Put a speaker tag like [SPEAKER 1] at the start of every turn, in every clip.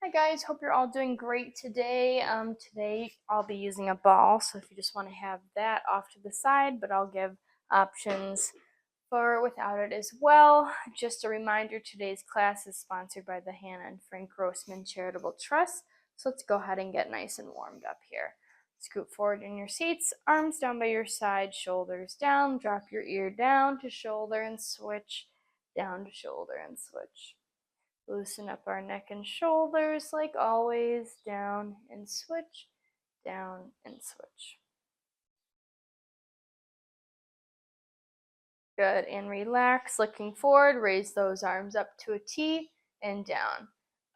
[SPEAKER 1] Hi guys, hope you're all doing great today. Today I'll be using a ball, so if you just want to have that off to the side, but I'll give options for without it as well. Just a reminder, today's class is sponsored by the Hannah and Frank Grossman Charitable Trust. So let's go ahead and get nice and warmed up here. Scoot forward in your seats, arms down by your side, shoulders down, drop your ear down to shoulder and switch, down to shoulder and switch. Loosen up our neck and shoulders like always, down and switch, down and switch. Good, and relax, looking forward, raise those arms up to a T and down,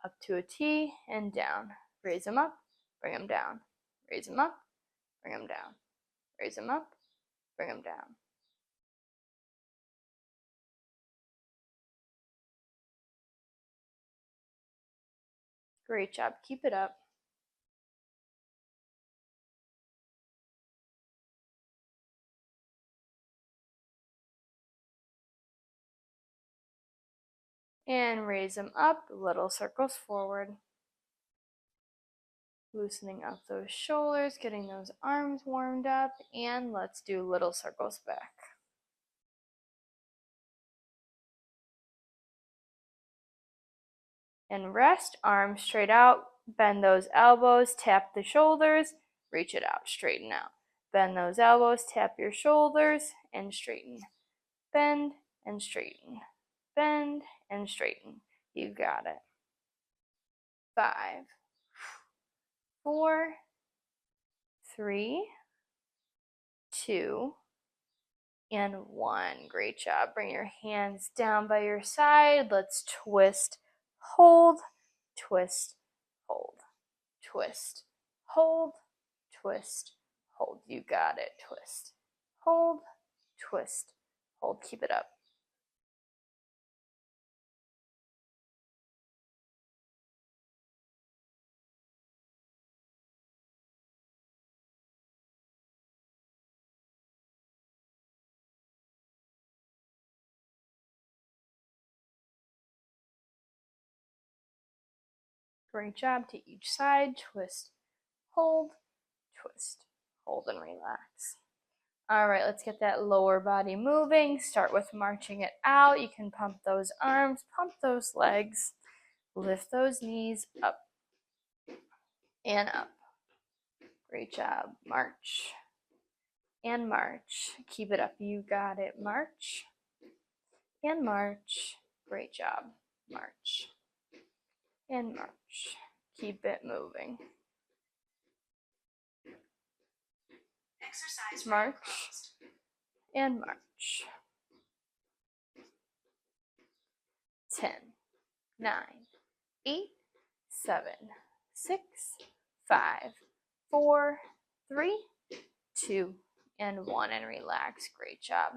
[SPEAKER 1] up to a T and down. Raise them up, bring them down, raise them up, bring them down, raise them up, bring them down. Great job, keep it up. And raise them up, little circles forward. Loosening up those shoulders, getting those arms warmed up, and let's do little circles back. And rest, arms straight out, bend those elbows, tap the shoulders, reach it out, straighten out. Bend those elbows, tap your shoulders, and straighten. Bend and straighten. Bend and straighten. You got it. 5, 4, 3, 2, and 1. Great job. Bring your hands down by your side. Let's twist, hold, twist, hold, twist, hold, twist, hold. You got it. Twist, hold, twist, hold. Keep it up. Great job to each side. Twist, hold, twist, hold, and relax. All right, let's get that lower body moving. Start with marching it out. You can pump those arms, pump those legs, lift those knees up and up. Great job. March and march. Keep it up. You got it. March and march. Great job. March and march. Keep it moving. Exercise march and march. 10, 9, 8, 7, 6, 5, 4, 3, 2, and 1, and relax. Great job.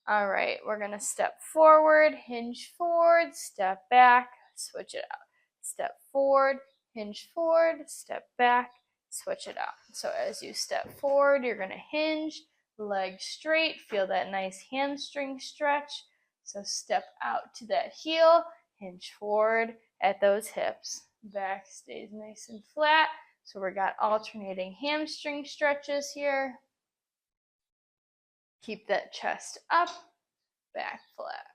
[SPEAKER 1] All right, we're gonna step forward, hinge forward, step back, switch it out. Step forward, hinge forward, step back, switch it out. So as you step forward, you're gonna hinge, legs straight, feel that nice hamstring stretch. So step out to that heel, hinge forward at those hips. Back stays nice and flat. So we got alternating hamstring stretches here. Keep that chest up, back flat.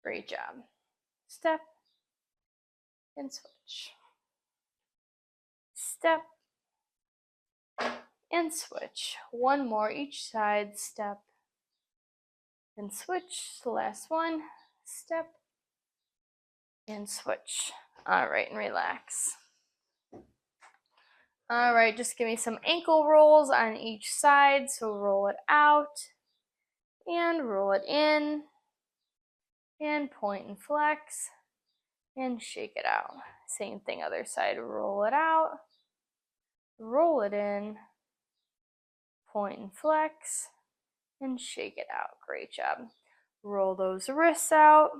[SPEAKER 1] Great job. Step and switch. Step and switch. One more each side. Step and switch. The last one. Step and switch. All right, and relax. All right, just give me some ankle rolls on each side. So roll it out and roll it in and point and flex and shake it out. Same thing, other side. Roll it out, roll it in, point and flex, and shake it out. Great job. Roll those wrists out,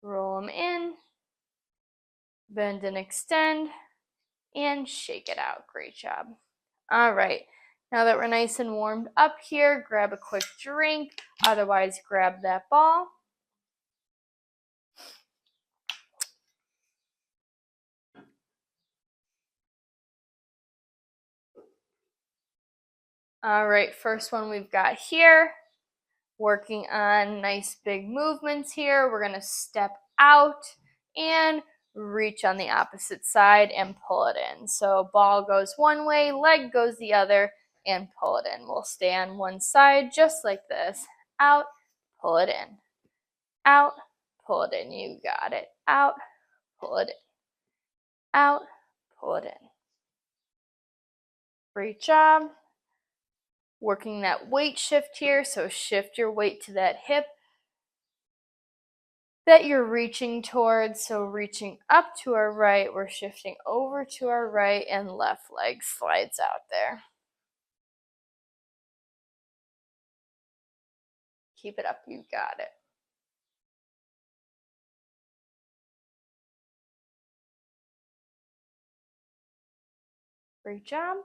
[SPEAKER 1] roll them in, bend and extend, and shake it out. Great job. All right, now that we're nice and warmed up here, grab a quick drink, otherwise grab that ball All right, first one we've got here, working on nice big movements here. We're gonna step out and reach on the opposite side and pull it in. So ball goes one way, leg goes the other, and pull it in. We'll stay on one side just like this. Out, pull it in. Out, pull it in. You got it. Out, pull it in. Out, pull it in. Great job. Working that weight shift here, so shift your weight to that hip that you're reaching towards. So reaching up to our right, we're shifting over to our right, and left leg slides out there. Keep it up, you got it. Great job.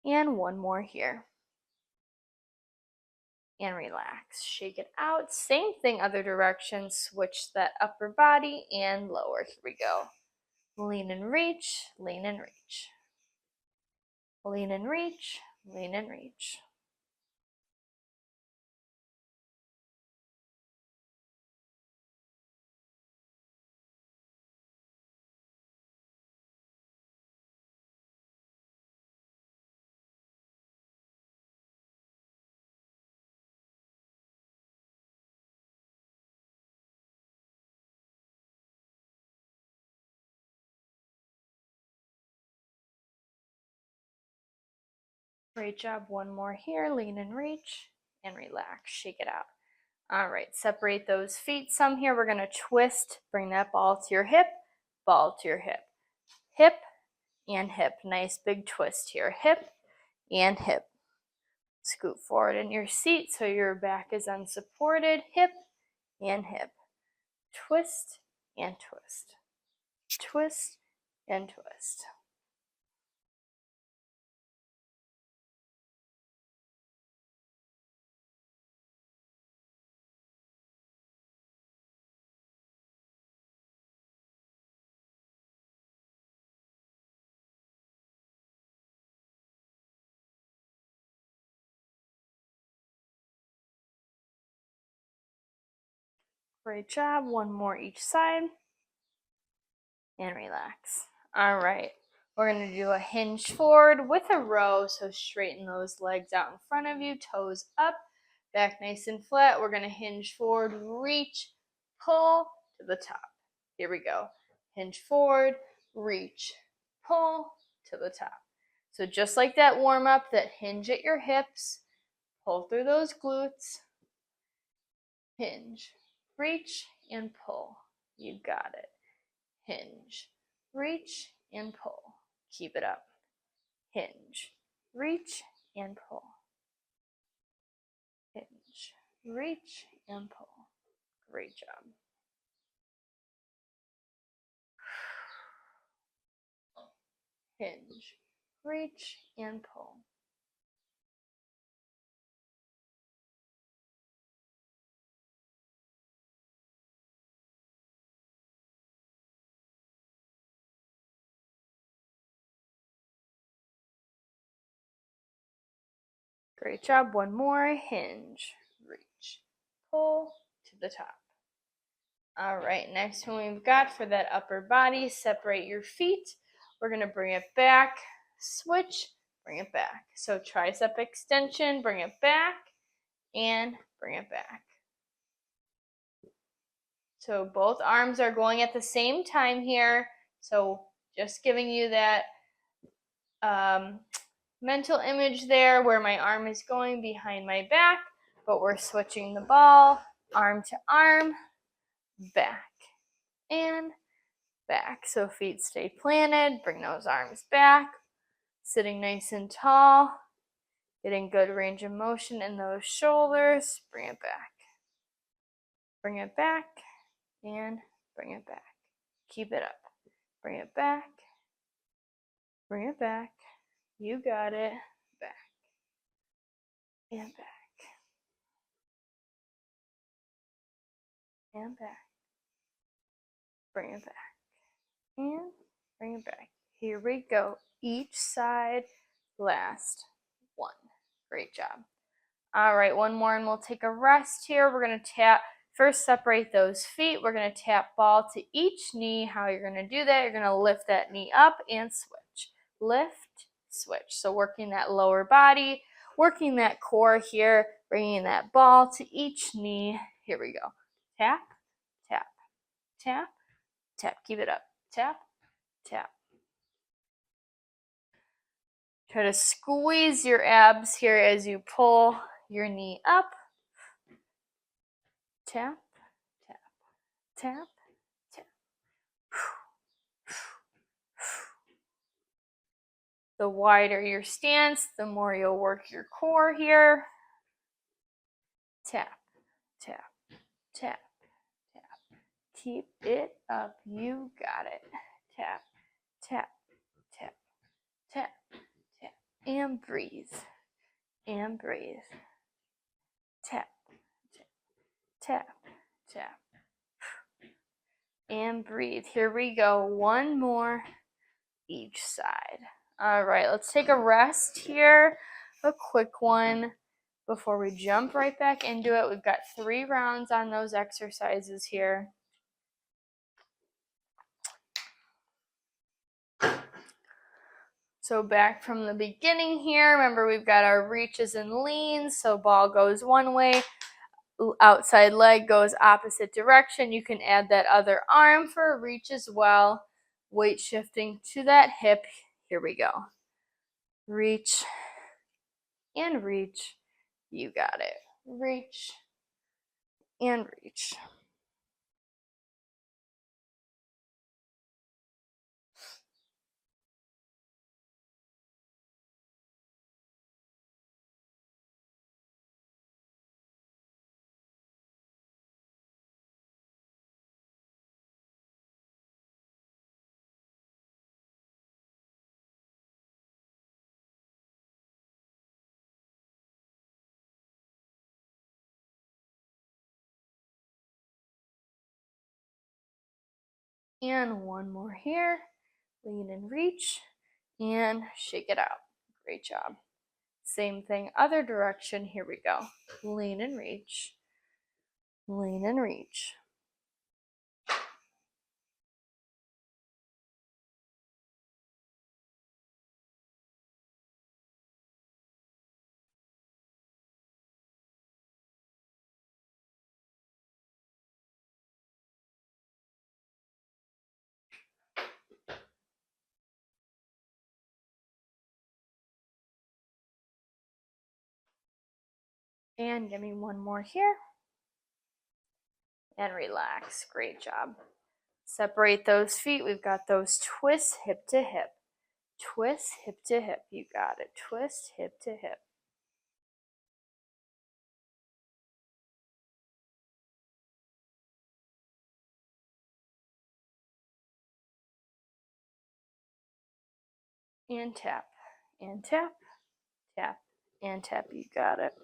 [SPEAKER 1] And one more here. And relax. Shake it out. Same thing, other direction. Switch that upper body and lower. Here we go. Lean and reach, lean and reach. Lean and reach, lean and reach. Great job. One more here. Lean and reach and relax. Shake it out. All right, separate those feet some here. We're going to twist. Bring that ball to your hip, ball to your hip. Hip and hip. Nice big twist here. Hip and hip. Scoot forward in your seat so your back is unsupported. Hip and hip. Twist and twist. Twist and twist. Great job. One more each side. And relax. All right. We're going to do a hinge forward with a row. So straighten those legs out in front of you, toes up, back nice and flat. We're going to hinge forward, reach, pull to the top. Here we go. Hinge forward, reach, pull to the top. So just like that warm up, that hinge at your hips, pull through those glutes, hinge, reach, and pull. You got it. Hinge, reach, and pull. Keep it up. Hinge, reach, and pull. Hinge, reach, and pull. Great job. Hinge, reach, and pull. Great job. One more. Hinge, reach, pull to the top. All right, next one we've got for that upper body, separate your feet. We're going to bring it back, switch, bring it back. So tricep extension, bring it back, and bring it back. So both arms are going at the same time here. So just giving you that mental image there where my arm is going behind my back, but we're switching the ball, arm to arm, back, and back. So feet stay planted, bring those arms back, sitting nice and tall, getting good range of motion in those shoulders, bring it back, and bring it back. Keep it up. Bring it back, bring it back. You got it. Back and back and back. Bring it back and bring it back. Here we go. Each side, last one. Great job. All right, one more and we'll take a rest here. We're going to tap, first separate those feet. We're going to tap ball to each knee. How you're going to do that, you're going to lift that knee up and switch. Lift, switch. So working that lower body, working that core here, bringing that ball to each knee. Here we go. Tap, tap, tap, tap. Keep it up. Tap, tap. Try to squeeze your abs here as you pull your knee up. Tap, tap, tap, tap. The wider your stance, the more you'll work your core here. Tap, tap, tap, tap. Keep it up. You got it. Tap, tap, tap, tap, tap. And breathe. And breathe. Tap, tap, tap, tap. And breathe. Here we go. One more each side. All right, let's take a rest here. A quick one before we jump right back into it. We've got 3 rounds on those exercises here. So back from the beginning here, remember we've got our reaches and leans. So ball goes one way, outside leg goes opposite direction. You can add that other arm for a reach as well. Weight shifting to that hip. Here we go. Reach and reach. You got it. Reach and reach. And one more here. Lean and reach and shake it out. Great job. Same thing, other direction. Here we go. Lean and reach. Lean and reach. And give me one more here. And relax. Great job. Separate those feet. We've got those twists hip to hip. Twist hip to hip. You got it. Twist hip to hip. And tap. And tap. Tap. And tap. You got it.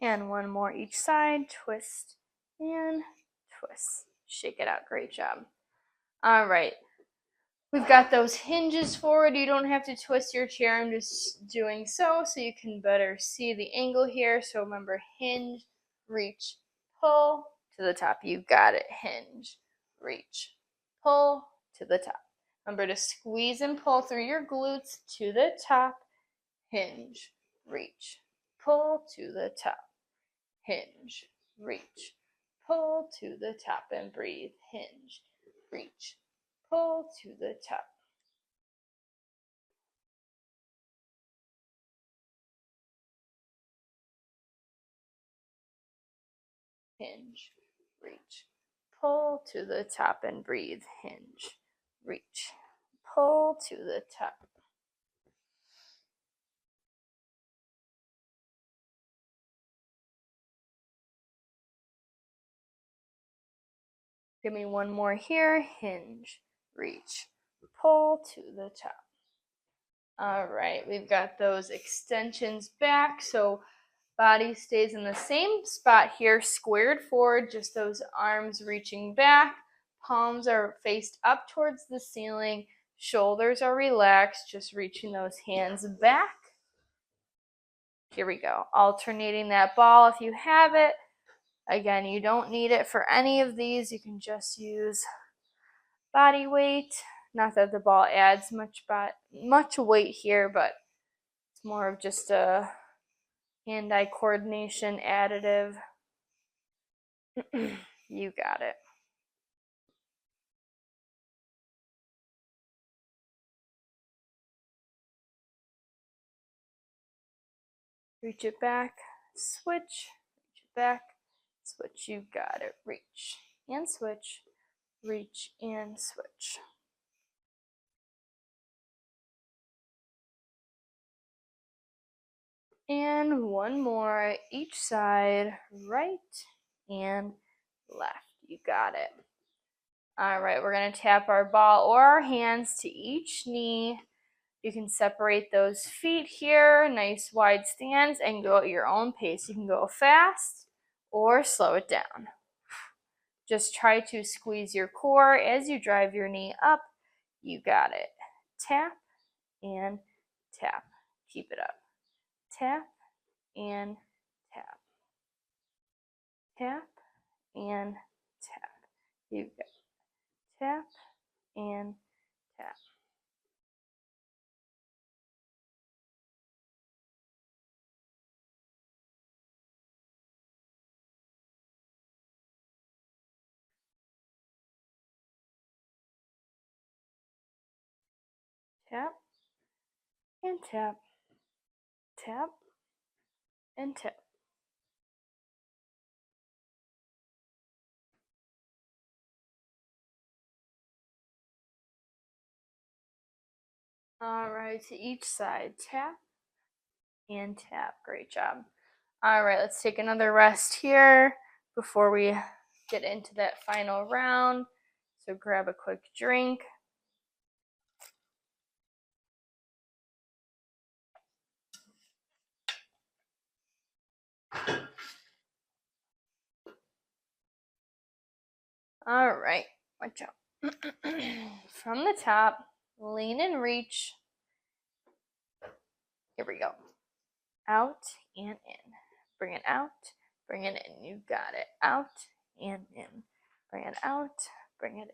[SPEAKER 1] And one more each side. Twist and twist. Shake it out. Great job. All right. We've got those hinges forward. You don't have to twist your chair. I'm just doing so you can better see the angle here. So remember, hinge, reach, pull to the top. You got it. Hinge, reach, pull to the top. Remember to squeeze and pull through your glutes to the top. Hinge, reach, pull to the top. Hinge, reach, pull to the top and breathe. Hinge, reach, pull to the top. Hinge, reach, pull to the top and breathe. Hinge, reach, pull to the top. Give me one more here. Hinge, reach, pull to the top. All right, we've got those extensions back, so body stays in the same spot here, squared forward, just those arms reaching back. Palms are faced up towards the ceiling. Shoulders are relaxed, just reaching those hands back. Here we go. Alternating that ball if you have it. Again, you don't need it for any of these. You can just use body weight. Not that the ball adds much weight here, but it's more of just a hand-eye coordination additive. You got it. Reach it back, switch, reach it back, switch. You got it. Reach and switch, reach and switch. And one more each side, right and left. You got it. All right, we're going to tap our ball or our hands to each knee. You can separate those feet here, nice wide stance, and go at your own pace. You can go fast or slow it down. Just try to squeeze your core as you drive your knee up. You got it. Tap and tap. Keep it up. Tap and tap. Tap and tap. You got it. Tap and tap. Tap and tap. Tap and tap. All right, to each side, tap and tap. Great job. All right, let's take another rest here before we get into that final round. So grab a quick drink. All right, watch out. From the top, lean and reach. Here we go. Out and in. Bring it out, bring it in. You got it. Out and in. Bring it out, bring it in.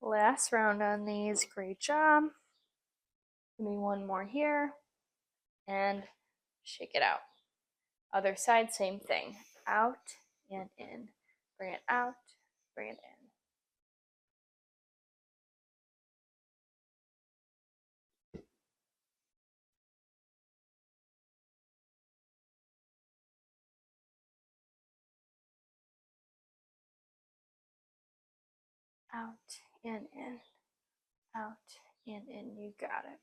[SPEAKER 1] Last round on these. Great job. Give me one more here. And shake it out. Other side, same thing. Out and in. Bring it out, bring it in. Out and in. Out and in. You got it.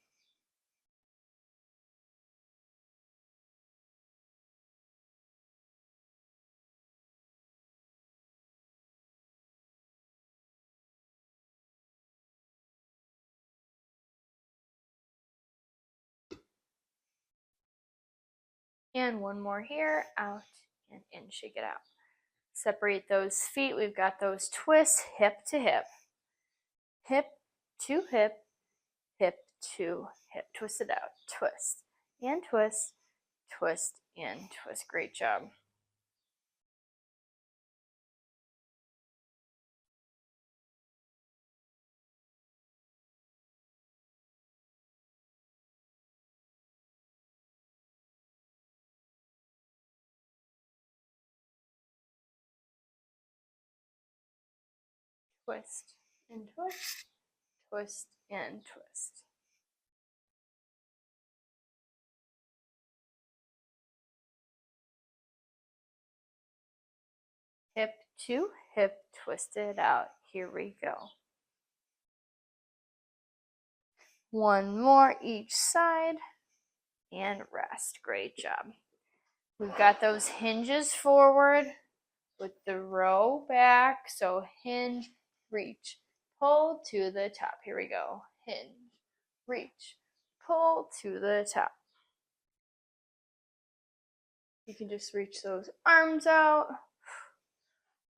[SPEAKER 1] And one more here. Out and in. Shake it out. Separate those feet. We've got those twists, hip to hip. Hip to hip. Hip to hip. Twist it out. Twist and twist. Twist and twist. Great job. twist and twist, twist and twist. Hip to hip, twist it out. Here we go. One more each side and rest. Great job. We've got those hinges forward with the row back. So hinge, reach, pull to the top. Here we go. Hinge, reach, pull to the top. You can just reach those arms out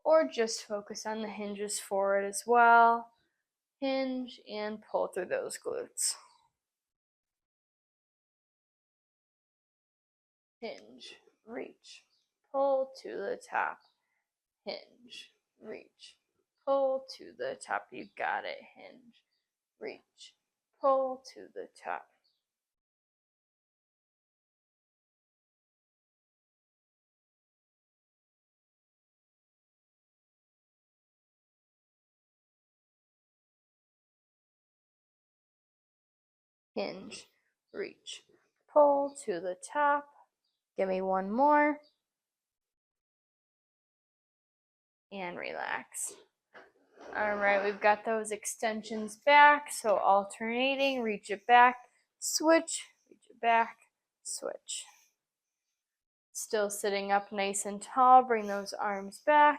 [SPEAKER 1] or just focus on the hinges forward as well. Hinge and pull through those glutes. Hinge, reach, pull to the top. Hinge, reach, pull to the top. You got it. Hinge, reach, pull to the top. Hinge, reach, pull to the top. Give me one more. And relax. All right, we've got those extensions back. So alternating, reach it back, switch, reach it back, switch. Still sitting up nice and tall. Bring those arms back,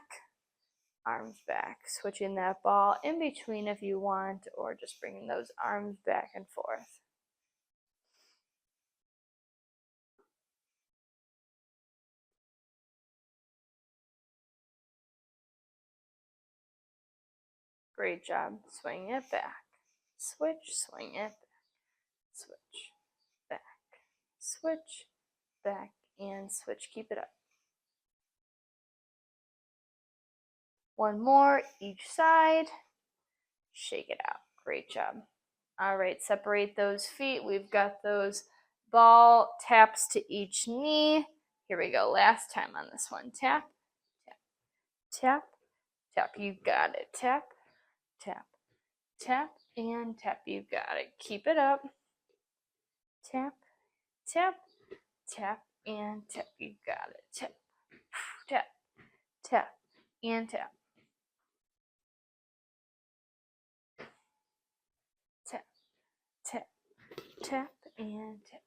[SPEAKER 1] switching that ball in between if you want, or just bringing those arms back and forth. Great job. Swing it back, switch, swing it back, switch, back, switch, back, and switch. Keep it up. One more each side. Shake it out. Great job. All right, separate those feet. We've got those ball taps to each knee. Here we go. Last time on this one. Tap, tap, tap, tap. You got it. Tap, tap, tap, and tap. You got it. Keep it up. Tap, tap, tap, and tap. You got it. Tap, tap, tap, and tap. Tap, tap, tap, and tap.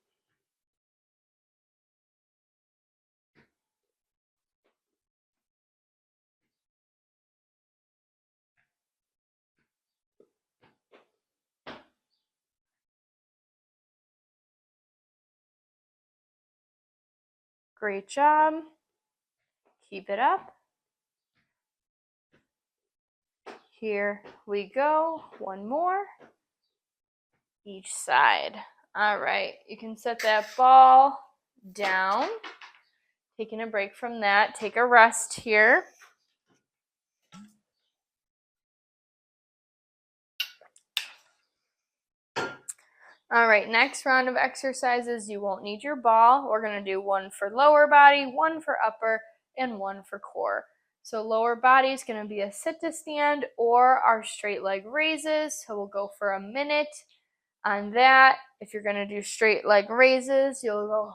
[SPEAKER 1] Great job. Keep it up. Here we go. One more each side. All right, you can set that ball down. Taking a break from that. Take a rest here. All right, next round of exercises, you won't need your ball. We're going to do one for lower body, one for upper, and one for core. So lower body is going to be a sit to stand or our straight leg raises. So we'll go for a minute on that. If you're going to do straight leg raises, you'll go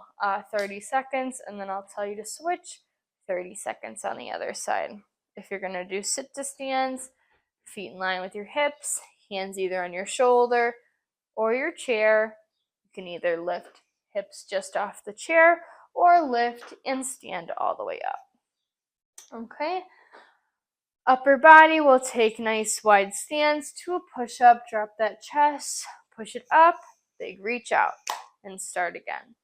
[SPEAKER 1] 30 seconds, and then I'll tell you to switch 30 seconds on the other side. If you're going to do sit to stands, feet in line with your hips, hands either on your shoulder or your chair. You can either lift hips just off the chair or lift and stand all the way up. Okay. Upper body will take nice wide stance to a push-up. Drop that chest, push it up, big reach out, and start again.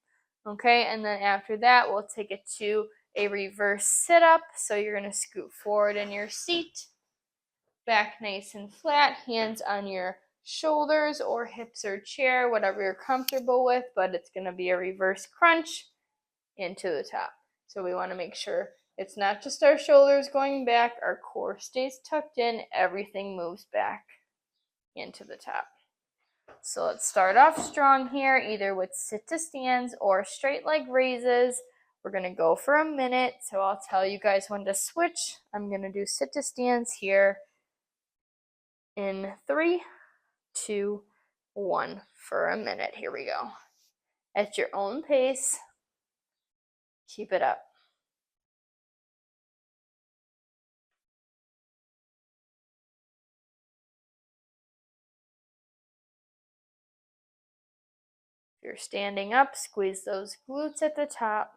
[SPEAKER 1] Okay, and then after that, we'll take it to a reverse sit-up. So you're going to scoot forward in your seat, back nice and flat, hands on your shoulders or hips or chair, whatever you're comfortable with, but it's going to be a reverse crunch into the top. So we want to make sure it's not just our shoulders going back, our core stays tucked in, everything moves back into the top. So let's start off strong here, either with sit to stands or straight leg raises. We're going to go for a minute, so I'll tell you guys when to switch. I'm going to do sit to stands here. in 3, 2, 1 for a minute. Here we go. At your own pace. Keep it up. If you're standing up, squeeze those glutes at the top.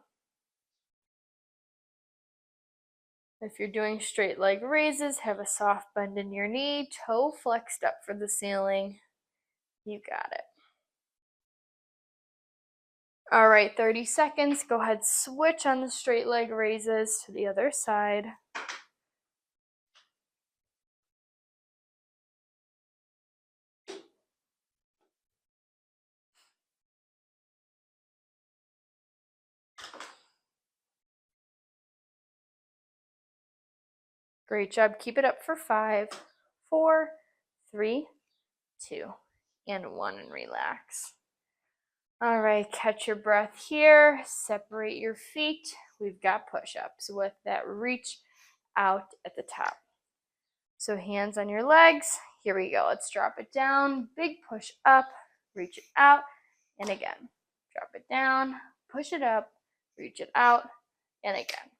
[SPEAKER 1] If you're doing straight leg raises, have a soft bend in your knee, toe flexed up for the ceiling. You got it. All right, 30 seconds. Go ahead, switch on the straight leg raises to the other side. Great job. Keep it up for 5, 4, 3, 2, and 1, and relax. All right, catch your breath here. Separate your feet. We've got push-ups with that reach out at the top. So hands on your legs. Here we go. Let's drop it down. Big push up. Reach it out. And again. Drop it down. Push it up. Reach it out. And again.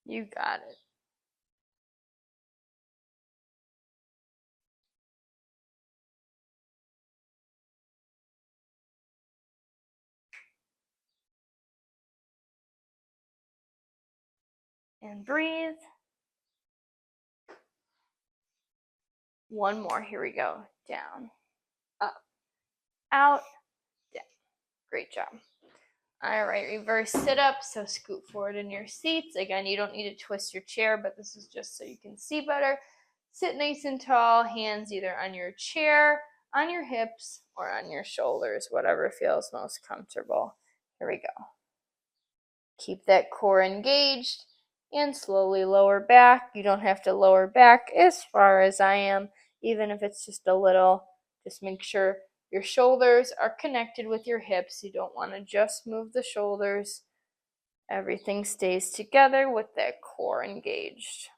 [SPEAKER 1] You got it. And breathe. One more. Here we go. Down, up, out, down. Great job. All right, reverse sit-up. So scoot forward in your seats. Again, you don't need to twist your chair, but this is just so you can see better. Sit nice and tall, hands either on your chair, on your hips, or on your shoulders, whatever feels most comfortable. Here we go. Keep that core engaged and slowly lower back. You don't have to lower back as far as I am, even if it's just a little. Just make sure your shoulders are connected with your hips. You don't want to just move the shoulders. Everything stays together with that core engaged.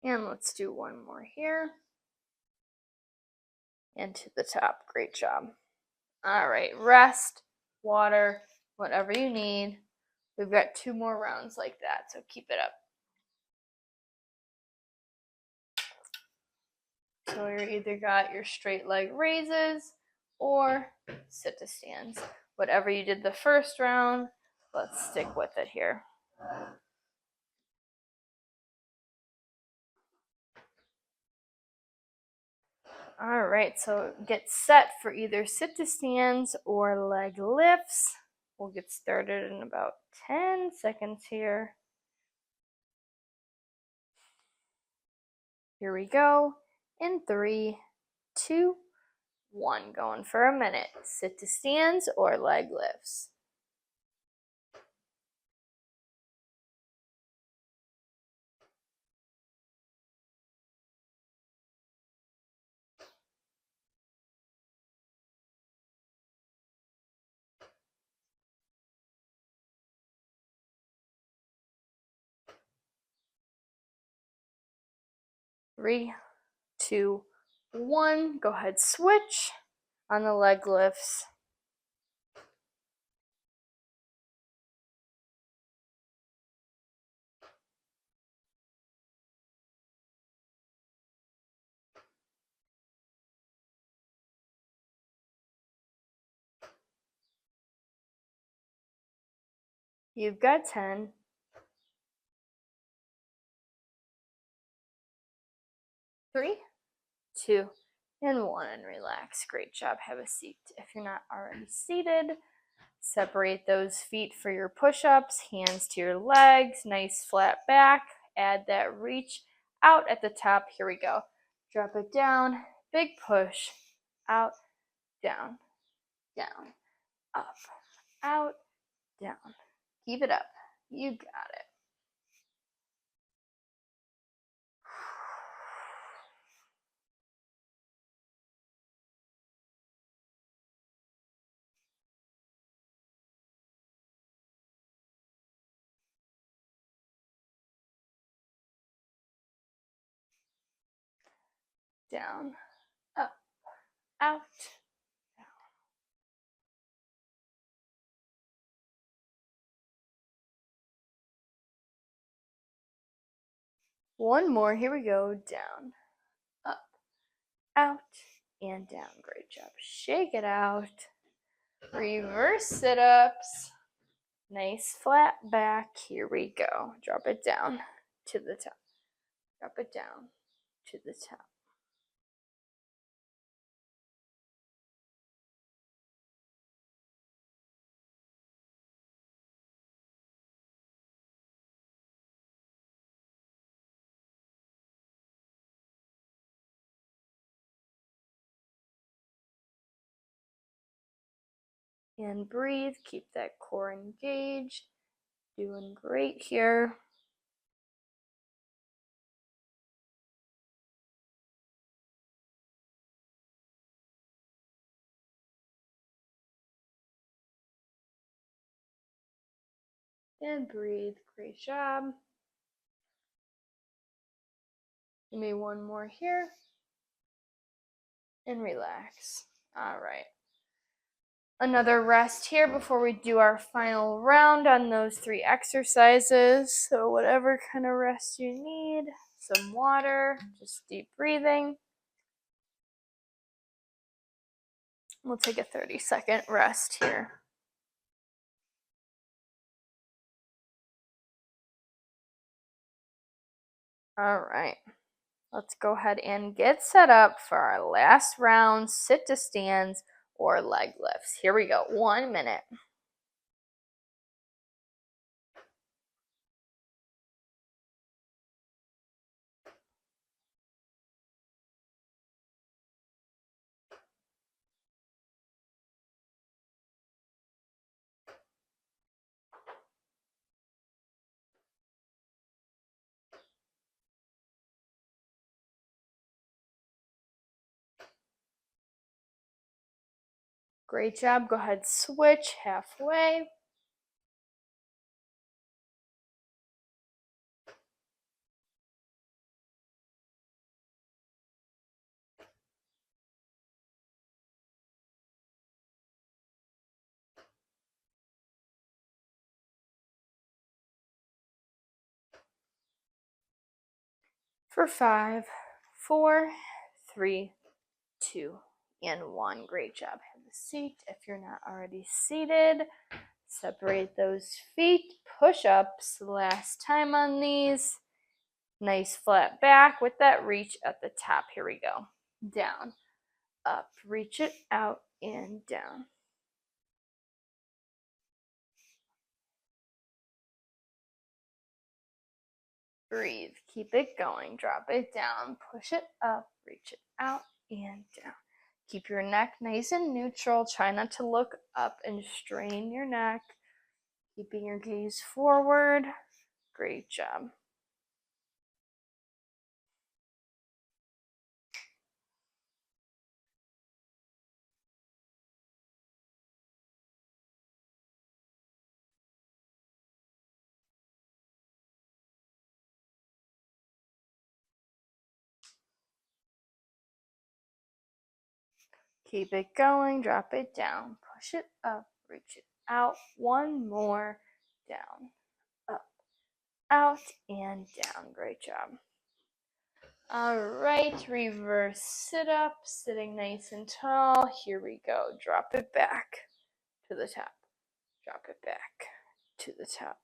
[SPEAKER 1] And let's do one more here. And to the top. Great job. All right, rest, water, whatever you need. We've got 2 more rounds like that, so keep it up. So you either got your straight leg raises or sit to stands. Whatever you did the first round, let's stick with it here. All right, so get set for either sit to stands or leg lifts. We'll get started in about 10 seconds here. Here we go. In 3, 2, 1. Going for a minute. Sit to stands or leg lifts. Three, 2, 1. Go ahead, switch on the leg lifts. You've got 10. 3, 2, and 1, and relax. Great job. Have a seat if you're not already seated. Separate those feet for your push-ups, hands to your legs, nice flat back. Add that reach out at the top. Here we go. Drop it down, big push, out, down, down, up, out, down. Keep it up. You got it. Down, up, out, down. One more. Here we go. Down, up, out, and down. Great job. Shake it out. Reverse sit-ups. Nice flat back. Here we go. Drop it down to the top. Drop it down to the top. And breathe. Keep that core engaged. Doing great here. And breathe. Great job. Give me one more here. And relax. All right. Another rest here before we do our final round on those 3 exercises. So whatever kind of rest you need, some water, just deep breathing. We'll take a 30-second rest here. All right. Let's go ahead and get set up for our last round, sit to stands or leg lifts. Here we go. 1 minute. Great job. Go ahead, switch halfway. For 5, 4, 3, 2, and 1. Great job. Have a seat if you're not already seated. Separate those feet. Push-ups. Last time on these. Nice flat back with that reach at the top. Here we go. Down, up, reach it out, and down. Breathe. Keep it going. Drop it down. Push it up. Reach it out and down. Keep your neck nice and neutral. Try not to look up and strain your neck. Keeping your gaze forward. Great job. Keep it going. Drop it down. Push it up. Reach it out. One more. Down, up, out, and down. Great job. All right, reverse sit up, sitting nice and tall. Here we go. Drop it back to the top. Drop it back to the top.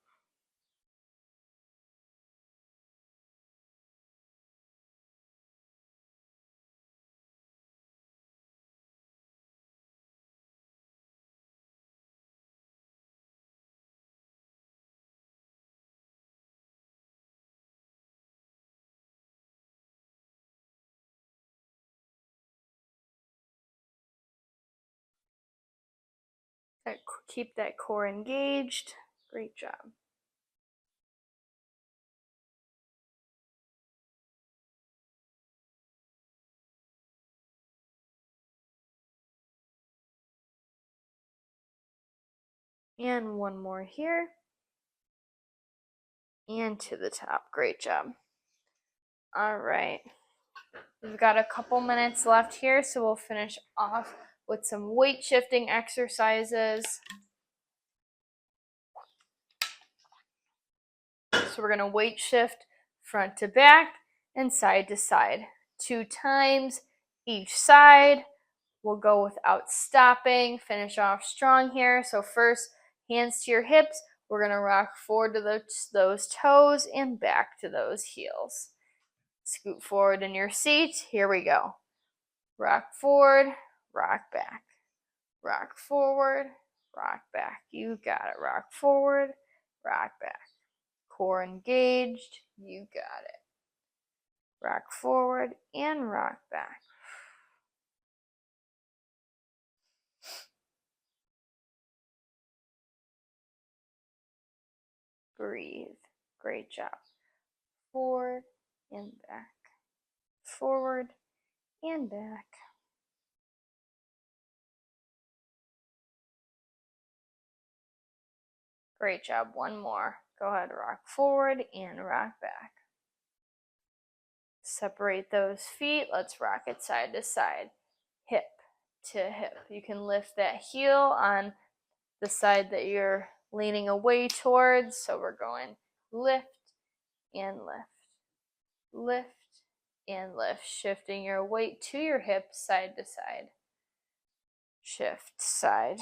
[SPEAKER 1] Keep that core engaged. Great job. And one more here. And to the top. Great job. All right. We've got a couple minutes left here, so we'll finish off with some weight shifting exercises. So we're going to weight shift front to back and side to side 2 times each side. We'll go without stopping, finish off strong here. So first, hands to your hips. We're going to rock forward to those toes and back to those heels. Scoot forward in your seat. Here we go. Rock forward, rock back. Rock forward, rock back. You got it. Rock forward, rock back. Core engaged. You got it. Rock forward and rock back. Breathe. Great job. Forward and back. Forward and back. Great job. One more. Go ahead. Rock forward and rock back. Separate those feet. Let's rock it side to side. Hip to hip. You can lift that heel on the side that you're leaning away towards. So we're going lift and lift. Lift and lift. Shifting your weight to your hips side to side. Shift side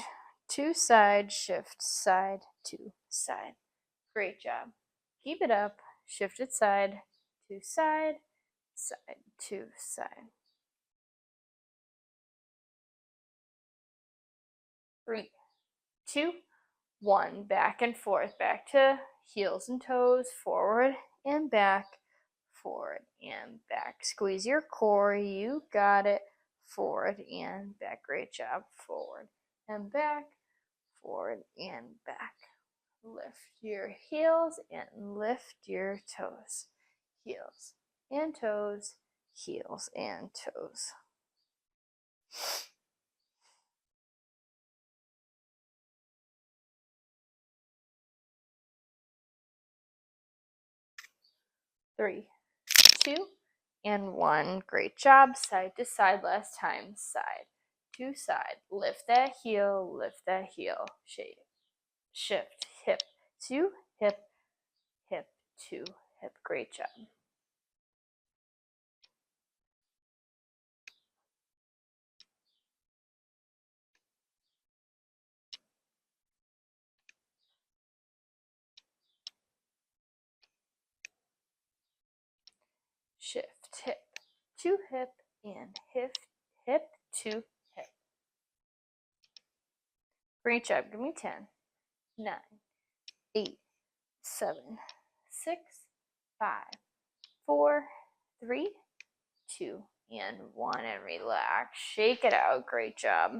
[SPEAKER 1] to side. Shift side to side. Great job. Keep it up. Shift it side to side. Side to side. 3, 2, 1. Back and forth. Back to heels and toes. Forward and back. Forward and back. Squeeze your core. You got it. Forward and back. Great job. Forward and back. Forward and back. Lift your heels and lift your toes. Heels and toes. Heels and toes. Three, 2, and 1. Great job. Side to side last time. Side to side. Lift that heel. Lift that heel. Shift. Hip to hip. Hip to hip. Great job. Shift. Hip to hip and hip to hip. Great job. Give me 10, 9, 8, 7, 6, 5, 4, 3, 2, and 1. And relax. Shake it out. Great job.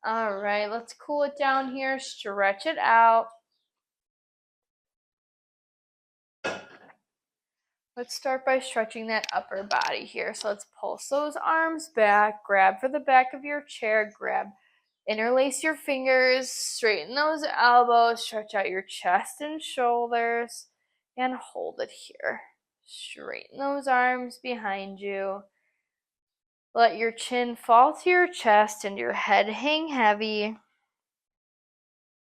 [SPEAKER 1] All right, let's cool it down here. Stretch it out. Let's start by stretching that upper body here. So let's pulse those arms back. Grab for the back of your chair. Interlace your fingers. Straighten those elbows. Stretch out your chest and shoulders. And hold it here. Straighten those arms behind you. Let your chin fall to your chest and your head hang heavy.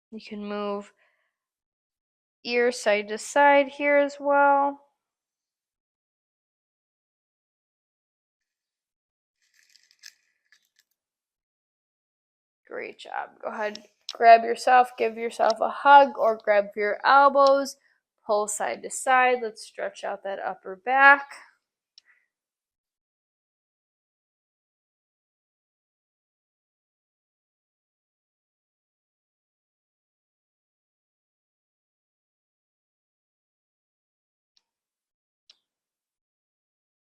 [SPEAKER 1] You can move ear side to side here as well. Great job. Go ahead, grab yourself, give yourself a hug, or grab your elbows, pull side to side. Let's stretch out that upper back.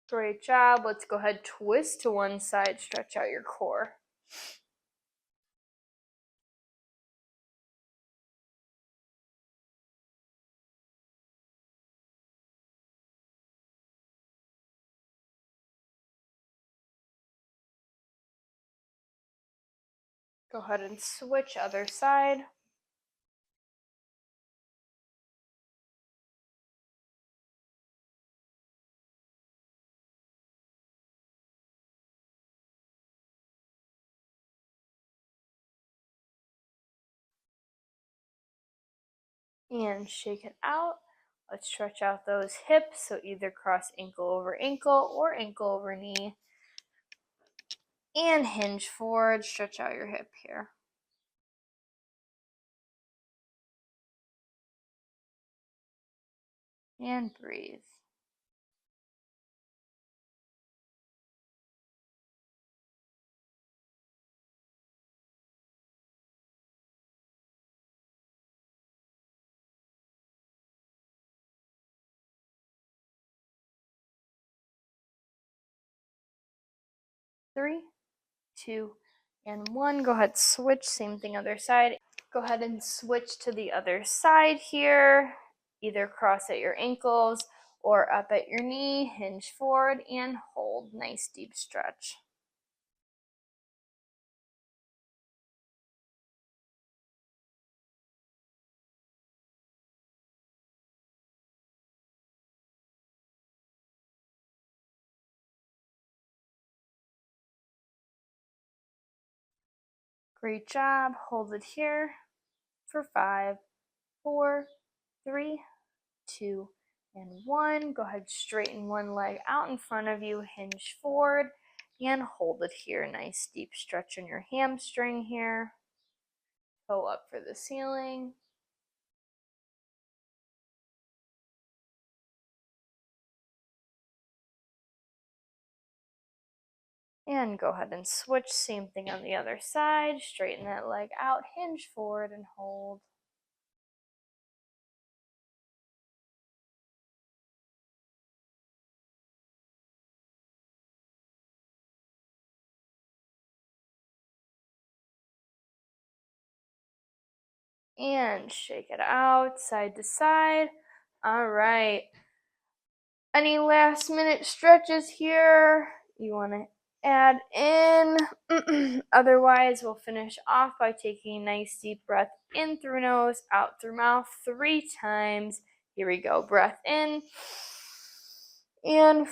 [SPEAKER 1] Great job. Let's go ahead, twist to one side, stretch out your core. Go ahead and switch other side. And shake it out. Let's stretch out those hips, so either cross ankle over ankle or ankle over knee. And hinge forward, stretch out your hip here. And breathe. Three, two, and one. Go ahead, switch, same thing other side. Go ahead and switch to the other side here. Either cross at your ankles or up at your knee, hinge forward and hold. Nice deep stretch. Great job. Hold it here for 5, 4, 3, 2, and 1. Go ahead, straighten one leg out in front of you, hinge forward, and hold it here. Nice deep stretch in your hamstring here. Toe up for the ceiling. And go ahead and switch, same thing on the other side. Straighten that leg out, hinge forward, and hold. And shake it out, side to side. All right. Any last minute stretches here you want to add in? Otherwise, we'll finish off by taking a nice deep breath in through nose, out through mouth 3 times. Here we go. Breath in and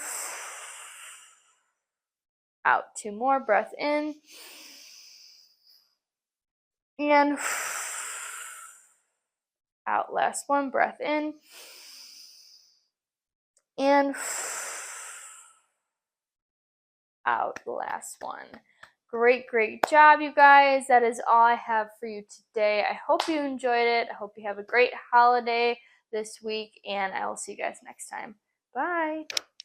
[SPEAKER 1] out. 2 more. Breath in and out. Last one. Breath in and out. Last one. Great job, you guys. That is all I have for you today. I hope you enjoyed it. I hope you have a great holiday this week, and I will see you guys next time. Bye.